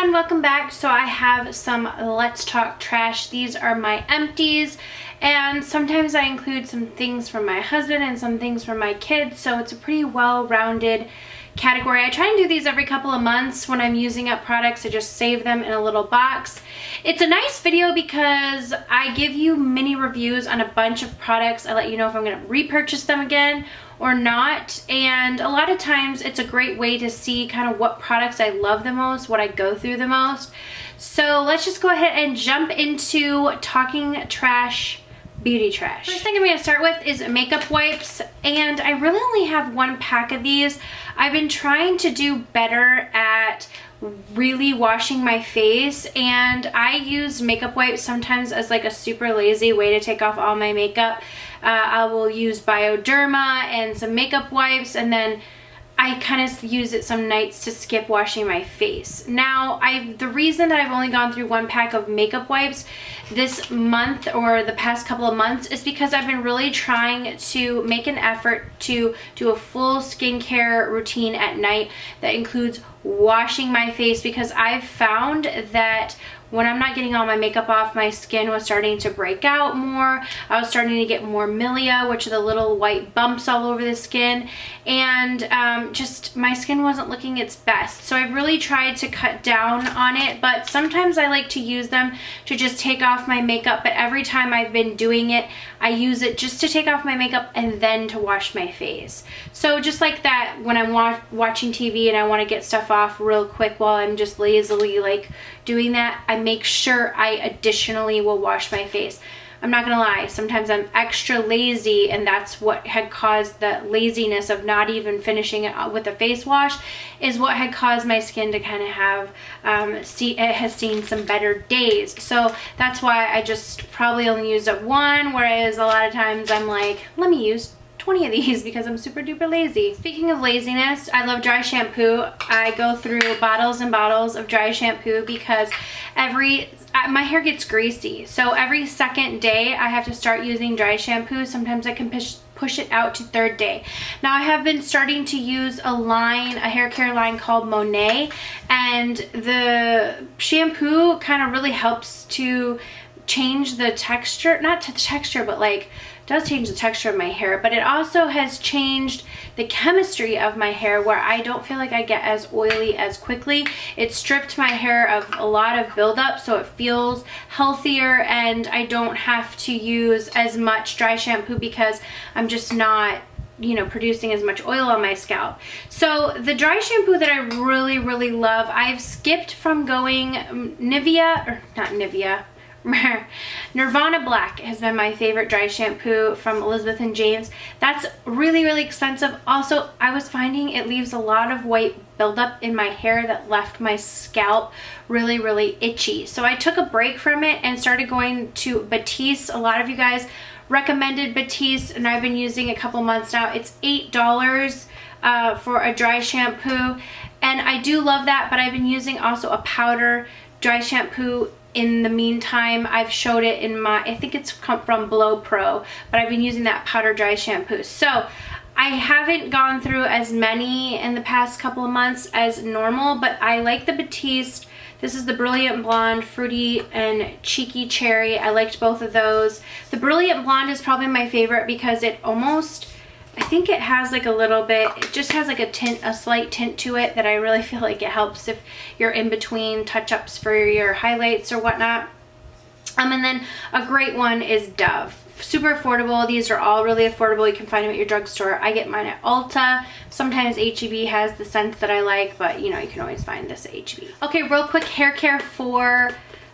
everyone, welcome back. So I have some Let's Talk Trash. These are my empties, and sometimes I include some things from my husband and some things from my kids, so it's a pretty well-rounded category. I try and do these every couple of months when I'm using up products. I just save them in a little box. It's a nice video because I give you mini reviews on a bunch of products. I let you know if I'm going to repurchase them again or not, and a lot of times it's a great way to see kind of what products I love the most, what I go through the most. So let's just go ahead and jump into talking trash, beauty trash. First thing I'm going to start with is makeup wipes, and I really only have one pack of these. I've been trying to do better at really washing my face, and I use makeup wipes sometimes as like a super lazy way to take off all my makeup. I will use Bioderma and some makeup wipes, and then I kind of use it some nights to skip washing my face. Now, the reason that I've only gone through one pack of makeup wipes this month or the past couple of months is because I've been really trying to make an effort to do a full skincare routine at night that includes washing my face, because I've found that when I'm not getting all my makeup off, my skin was starting to break out more. I was starting to get more milia, which are the little white bumps all over the skin, and just my skin wasn't looking its best. So I've really tried to cut down on it, but sometimes I like to use them to just take off my makeup, but every time I've been doing it, I use it just to take off my makeup and then to wash my face. So just like that, when I'm watching TV and I want to get stuff off real quick while I'm just lazily like doing that, I make sure I additionally will wash my face. I'm not gonna lie, sometimes I'm extra lazy, and that's what had caused the laziness of not even finishing it with a face wash, is what had caused my skin to kind of have it has seen some better days. So that's why I just probably only used up one, whereas a lot of times I'm like, let me use 20 of these because I'm super duper lazy. Speaking of laziness, I love dry shampoo. I go through bottles and bottles of dry shampoo because my hair gets greasy, so every second day I have to start using dry shampoo. Sometimes I can push it out to third day. Now I have been starting to use a hair care line called Monet, and the shampoo kind of really helps to change the texture, not the texture, but like does change the texture of my hair, but it also has changed the chemistry of my hair, where I don't feel like I get as oily as quickly. It stripped my hair of a lot of buildup, so it feels healthier, and I don't have to use as much dry shampoo because I'm just not, you know, producing as much oil on my scalp. So the dry shampoo that I really, really love, I've skipped from going Nirvana Black has been my favorite dry shampoo from Elizabeth & James. That's really, really expensive. Also, I was finding it leaves a lot of white buildup in my hair that left my scalp really, really itchy. So I took a break from it and started going to Batiste. A lot of you guys recommended Batiste, and I've been using it a couple months now. It's $8 for a dry shampoo, and I do love that, but I've been using also a powder dry shampoo in the meantime. I've showed it in I think it's come from Blow Pro, but I've been using that powder dry shampoo. So I haven't gone through as many in the past couple of months as normal, but I like the Batiste. This is the Brilliant Blonde, Fruity and Cheeky Cherry. I liked both of those. The Brilliant Blonde is probably my favorite because it almost, I think it has like a little bit, it just has like a slight tint to it that I really feel like it helps if you're in between touch-ups for your highlights or whatnot. And then a great one is Dove. Super affordable. These are all really affordable. You can find them at your drugstore. I get mine at Ulta. Sometimes H-E-B has the scents that I like, but you know, you can always find this at H-E-B. Okay, real quick hair care for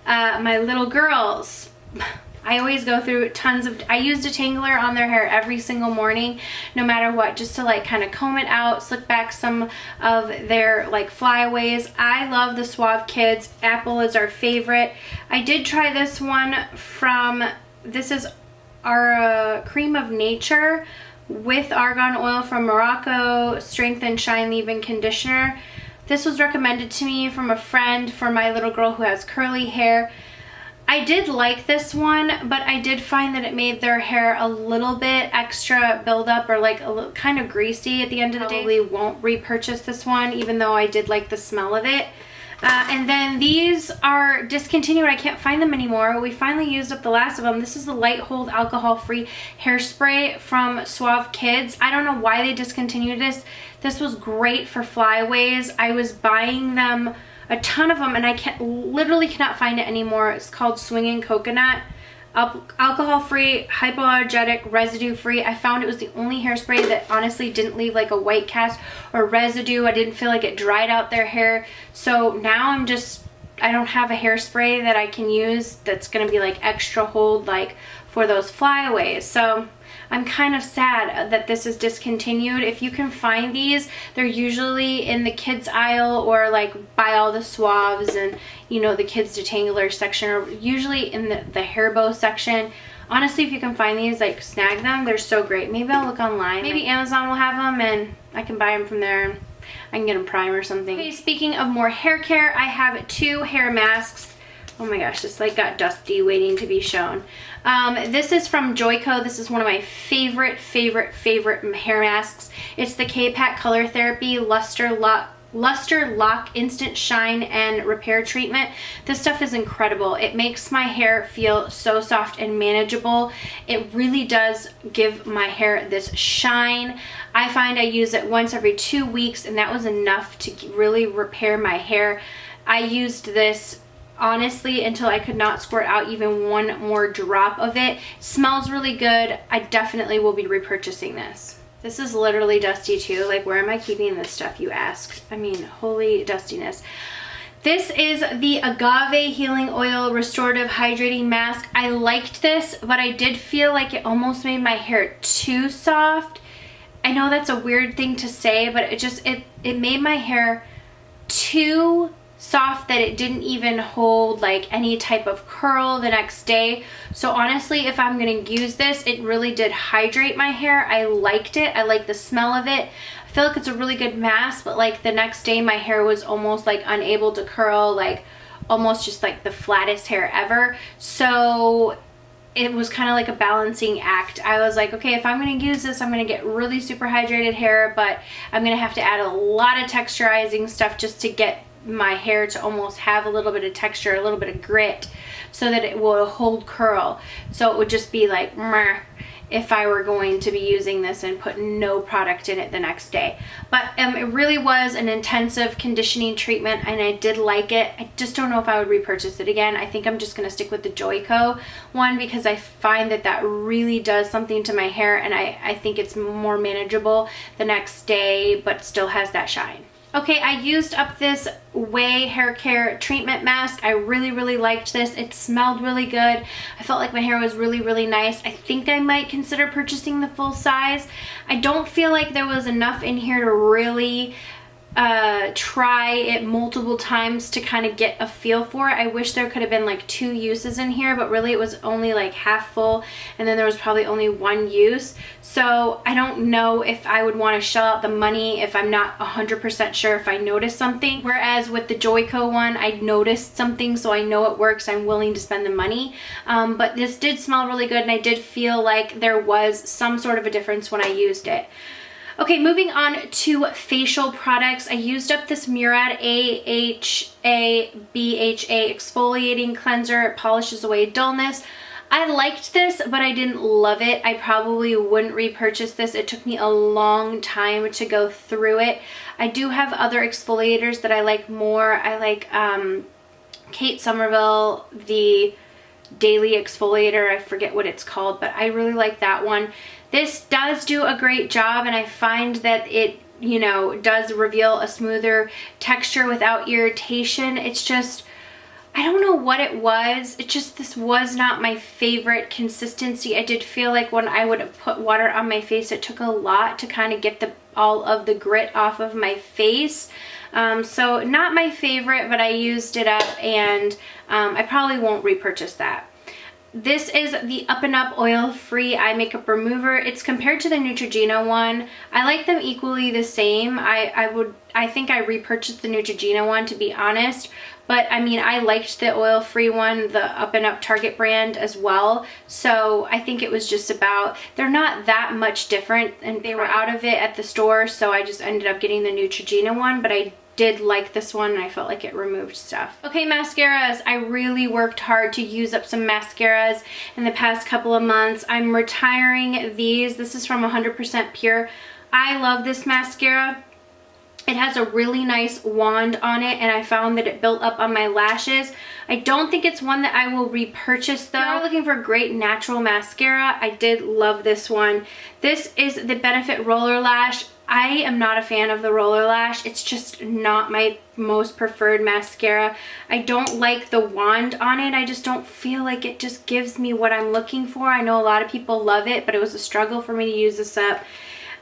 my little girls. I always go through tons of, I use detangler on their hair every single morning, no matter what, just to like kind of comb it out, slick back some of their like flyaways. I love the Suave Kids. Apple is our favorite. I did try this one this is our Cream of Nature with argan oil from Morocco, Strength and Shine Leave-In Conditioner. This was recommended to me from a friend for my little girl who has curly hair. I did like this one, but I did find that it made their hair a little bit extra buildup, or like a little kind of greasy at the end of the day. Probably won't repurchase this one, even though I did like the smell of it. And then these are discontinued. I can't find them anymore. We finally used up the last of them. This is the Light Hold alcohol-free hairspray from Suave Kids. I don't know why they discontinued this. This was great for flyaways. I was buying them, a ton of them, and I literally cannot find it anymore. It's called Swinging Coconut. Alcohol-free, hypoallergenic, residue-free. I found it was the only hairspray that honestly didn't leave like a white cast or residue. I didn't feel like it dried out their hair. So now I don't have a hairspray that I can use that's gonna be like extra hold like for those flyaways. So I'm kind of sad that this is discontinued. If you can find these, they're usually in the kids aisle or like by all the Suaves and, you know, the kids detangler section, or usually in the hair bow section. Honestly, if you can find these, like snag them. They're so great. Maybe I'll look online. Maybe Amazon will have them and I can buy them from there. I can get them prime or something. Okay, speaking of more hair care, I have 2 hair masks. Oh my gosh, this like got dusty waiting to be shown. This is from Joico. This is one of my favorite hair masks. It's the K-Pack Color Therapy Luster Lock Instant Shine and Repair Treatment. This stuff is incredible. It makes my hair feel so soft and manageable. It really does give my hair this shine. I find I use it once every 2 weeks, and that was enough to really repair my hair. I used this honestly until I could not squirt out even one more drop of it. It smells really good. I definitely will be repurchasing this. This is literally dusty too. Like, where am I keeping this stuff, you ask? I mean, holy dustiness. This is the Agave Healing Oil Restorative Hydrating Mask. I liked this, but I did feel like it almost made my hair too soft. I know that's a weird thing to say, but it made my hair too soft that it didn't even hold like any type of curl the next day. So honestly, if I'm gonna use this, it really did hydrate my hair. I liked it. I like the smell of it. I feel like it's a really good mask, but like the next day my hair was almost like unable to curl, like almost just like the flattest hair ever. So it was kind of like a balancing act. I was like, okay, if I'm going to use this, I'm going to get really super hydrated hair, but I'm going to have to add a lot of texturizing stuff just to get my hair to almost have a little bit of texture, a little bit of grit, so that it will hold curl. So it would just be like meh if I were going to be using this and put no product in it the next day. But it really was an intensive conditioning treatment, and I did like it. I just don't know if I would repurchase it again. I think I'm just going to stick with the Joico one, because I find that that really does something to my hair, and I think it's more manageable the next day but still has that shine. Okay, I used up this Way Hair Care Treatment Mask. I really liked this. It smelled really good. I felt like my hair was really nice. I think I might consider purchasing the full size. I don't feel like there was enough in here to really try it multiple times to kind of get a feel for it. I wish there could have been like 2 uses in here, but really it was only like half full, and then there was probably only 1 use. So I don't know if I would want to shell out the money if I'm not 100% sure if I noticed something. Whereas with the Joico one, I noticed something, so I know it works. I'm willing to spend the money. But this did smell really good, and I did feel like there was some sort of a difference when I used it. Okay, moving on to facial products. I used up this Murad AHA BHA exfoliating cleanser. It polishes away dullness. I liked this, but I didn't love it. I probably wouldn't repurchase this. It took me a long time to go through it. I do have other exfoliators that I like more. I like Kate Somerville, the Daily Exfoliator. I forget what it's called, but I really like that one. This does do a great job, and I find that it, you know, does reveal a smoother texture without irritation. It's just, I don't know what it was. It just, this was not my favorite consistency. I did feel like when I would put water on my face, it took a lot to kind of get all of the grit off of my face. So not my favorite, but I used it up, and I probably won't repurchase that. This is the Up and Up Oil-Free Eye Makeup Remover. It's compared to the Neutrogena one. I like them equally the same. I think I repurchased the Neutrogena one, to be honest. But I mean, I liked the oil-free one, the Up and Up Target brand as well. So I think it was just about, they're not that much different, and they were out of it at the store, so I just ended up getting the Neutrogena one. But I did like this one and I felt like it removed stuff. Okay, mascaras. I really worked hard to use up some mascaras in the past couple of months. I'm retiring these. This is from 100% Pure. I love this mascara. It has a really nice wand on it and I found that it built up on my lashes. I don't think it's one that I will repurchase though. If you're looking for a great natural mascara, I did love this one. This is the Benefit Roller Lash. I am not a fan of the Roller Lash. It's just not my most preferred mascara. I don't like the wand on it. I just don't feel like it just gives me what I'm looking for. I know a lot of people love it, but it was a struggle for me to use this up.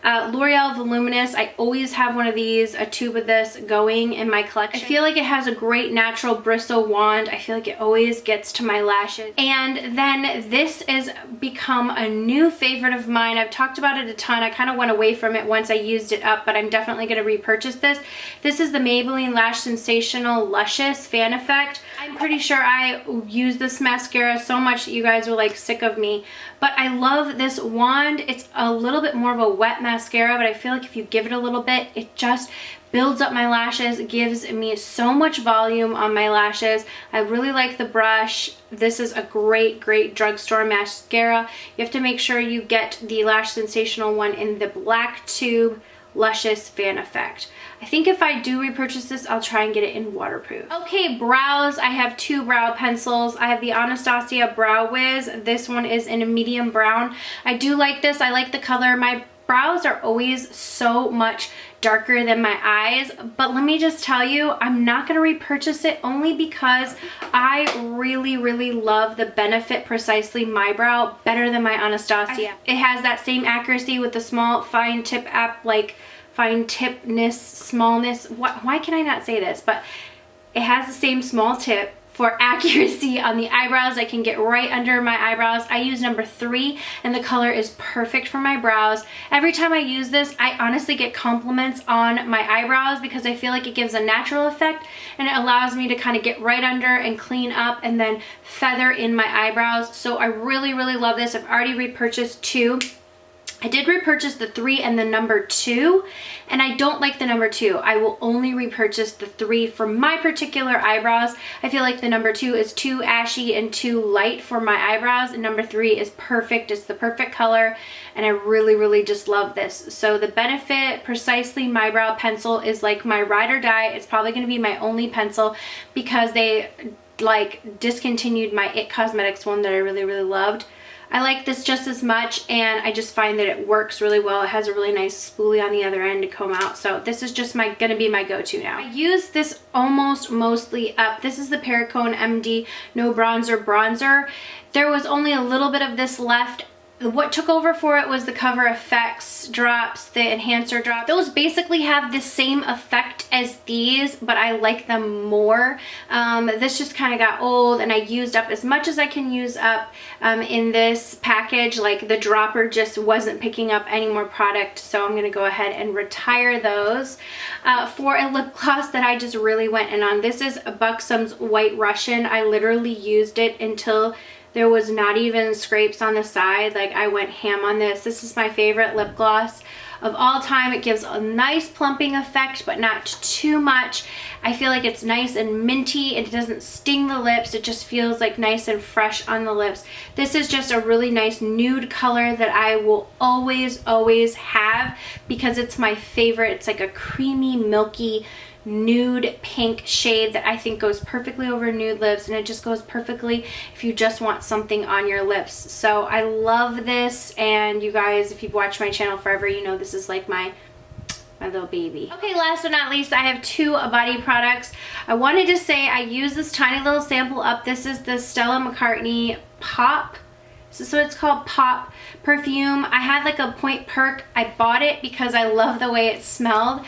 L'Oreal Voluminous, I always have one of these, a tube of this going in my collection. I feel like it has a great natural bristle wand. I feel like it always gets to my lashes. And then this has become a new favorite of mine. I've talked about it a ton. I kind of went away from it once I used it up, but I'm definitely going to repurchase this. This is the Maybelline Lash Sensational Luscious Fan Effect. I'm pretty sure I use this mascara so much that you guys are like sick of me, but I love this wand. It's a little bit more of a wet mascara, but I feel like if you give it a little bit, it just builds up my lashes. It gives me so much volume on my lashes. I really like the brush. This is a great drugstore mascara. You have to make sure you get the Lash Sensational one in the black tube Luscious Fan Effect. I think if I do repurchase this, I'll try and get it in waterproof. Okay, brows. I have two brow pencils. I have the Anastasia Brow Wiz. This one is in a medium brown. I do like this. I like the color. My brows are always so much darker than my eyes, but let me just tell you, I'm not going to repurchase it only because I really love the Benefit Precisely My Brow better than my Anastasia. It has that same accuracy with the small fine tip fine tipness, smallness. Why can I not say this? But it has the same small tip for accuracy on the eyebrows. I can get right under my eyebrows. I use number 3 and the color is perfect for my brows. Every time I use this, I honestly get compliments on my eyebrows because I feel like it gives a natural effect and it allows me to kind of get right under and clean up and then feather in my eyebrows. So I really love this. I've already repurchased 2. I did repurchase the 3 and the number 2, and I don't like the number 2. I will only repurchase the 3 for my particular eyebrows. I feel like the number 2 is too ashy and too light for my eyebrows, and number 3 is perfect. It's the perfect color, and I really just love this. So the Benefit Precisely My Brow pencil is like my ride or die. It's probably going to be my only pencil because they like discontinued my IT Cosmetics one that I really loved. I like this just as much, and I just find that it works really well. It has a really nice spoolie on the other end to comb out. So this is just gonna be my go-to now. I use this almost mostly up. This is the Perricone MD No Bronzer. There was only a little bit of this left. What took over for it was the Cover FX drops, the enhancer drops. Those basically have the same effect as these, but I like them more. This just kind of got old, and I used up as much as I can use up in this package. Like the dropper just wasn't picking up any more product, so I'm gonna go ahead and retire those. For a lip gloss that I just really went in on, this is Buxom's White Russian. I literally used it until there was not even scrapes on the side. Like, I went ham on this. This is my favorite lip gloss of all time. It gives a nice plumping effect, but not too much. I feel like it's nice and minty. It doesn't sting the lips. It just feels like nice and fresh on the lips. This is just a really nice nude color that I will always have because it's my favorite. It's like a creamy, milky, nude pink shade that I think goes perfectly over nude lips, and it just goes perfectly if you just want something on your lips. So I love this, and you guys, if you've watched my channel forever, you know this is like my little baby. Okay, last but not least, I have 2 body products. I wanted to say I use this tiny little sample up. This is the Stella McCartney Pop. So it's called Pop perfume. I had like a point perk. I bought it because I love the way it smelled.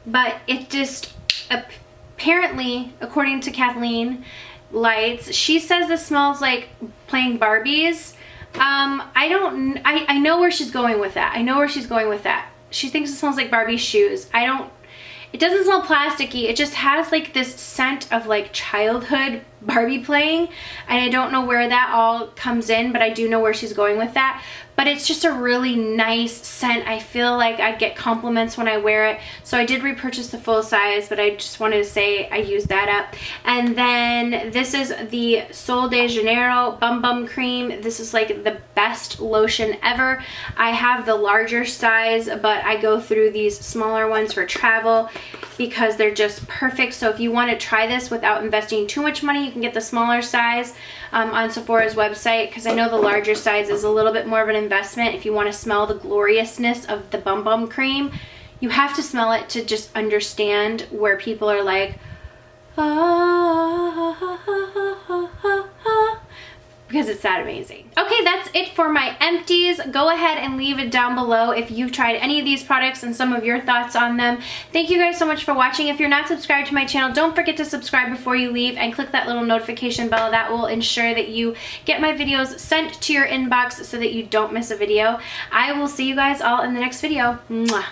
But it just, apparently, according to Kathleen Lights, she says this smells like playing Barbies. I know where she's going with that. She thinks it smells like Barbie shoes. It doesn't smell plasticky. It just has like this scent of like childhood Barbie playing, and I don't know where that all comes in, but I do know where she's going with that. but it's just a really nice scent. I feel like I get compliments when I wear it. So I did repurchase the full size, but I just wanted to say I used that up. And then this is the Sol de Janeiro Bum Bum Cream. This is like the best lotion ever. I have the larger size, but I go through these smaller ones for travel because they're just perfect. So if you want to try this without investing too much money, you can get the smaller size on Sephora's website, because I know the larger size is a little bit more of an investment. If you want to smell the gloriousness of the Bum Bum Cream, you have to smell it to just understand where people are like, because it's that amazing. Okay, that's it for my empties. Go ahead and leave it down below if you've tried any of these products and some of your thoughts on them. Thank you guys so much for watching. If you're not subscribed to my channel, don't forget to subscribe before you leave and click that little notification bell. That will ensure that you get my videos sent to your inbox so that you don't miss a video. I will see you guys all in the next video. Mwah.